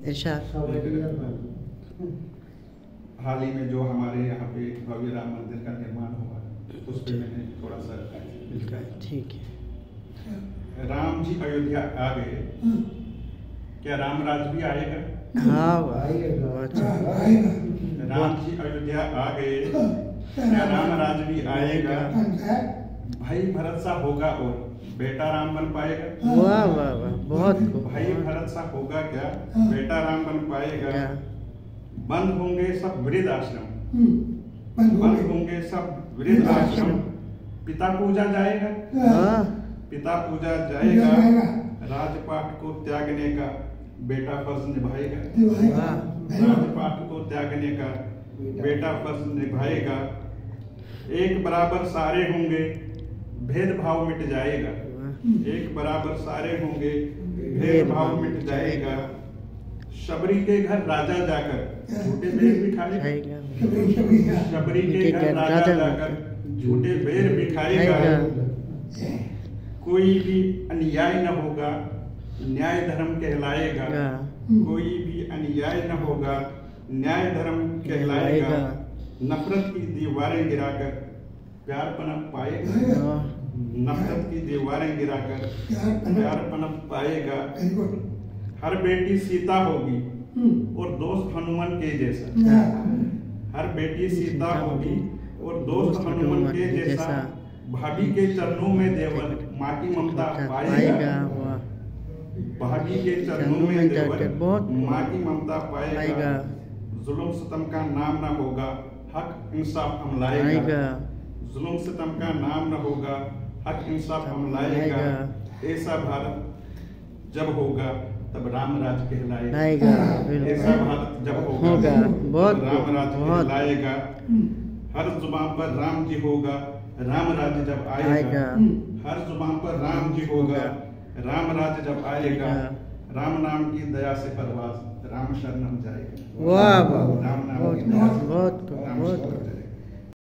इरशाद। हाल ही में जो हमारे यहाँ पे भव्य राम मंदिर का निर्माण हुआ उस पर मैंने थोड़ा सा लिखा है। ठीक है। राम जी अयोध्या आ गए, क्या राम राज भी आएगा? हाँ राम जी अयोध्या आ गए, क्या राम राज भी आएगा? भाई भरत सा होगा और बेटा राम बन पाएगा? वाह वाह वाह, बहुत भाई भरत सा होगा क्या बेटा राम बन पाएगा? बंद होंगे सब वृद्ध आश्रम, बंद होंगे सब वृद्ध आश्रम, पिता पूजा जाएगा, पिता पूजा जाएगा, राजपाट को त्यागने का बेटा फर्ज निभाएगा, राजपाट को त्यागने का बेटा फर्ज निभाएगा, एक बराबर सारे होंगे भेदभाव मिट जाएगा, एक बराबर सारे होंगे भेदभाव मिट जाएगा, शबरी के घर राजा जाकर झूठे बेर भी खाएगा, शबरी के घर राजा जाकर झूठे बेर भी खाएगा, कोई भी अन्याय न होगा न्याय धर्म कहलाएगा, कोई भी अन्याय न होगा न्याय धर्म कहलाएगा, नफरत की दीवारें गिराकर प्यार पनप पाएगा, नफरत की दीवारें गिराकर प्यार पनप पाएगा, हर बेटी सीता होगी और दोस्त हनुमान के जैसा, हर बेटी सीता होगी और दोस्त हनुमान के जैसा, भाभी के चरणों में देवर माँ की ममता पाएगा, भाभी के चरणों में देवर माँ की ममता पाएगा, जुल्म सितम का नाम न होगा हक इंसाफ हम लाएगा, जुल्म सितम का नाम न होगा हक इंसाफ हम लाएगा, ऐसा भारत जब होगा तब राम राज कहलाएगा, ऐसा भारत जब होगा तब राम राज कहलाएगा, हर जुबान पर राम जी होगा राम राज जब आएगा, हर जुबान पर राम जी होगा राम राज जब आएगा, राम नाम की दया से परवास राम शरणम जाएगा। वाह राम नाम की दया से बहुत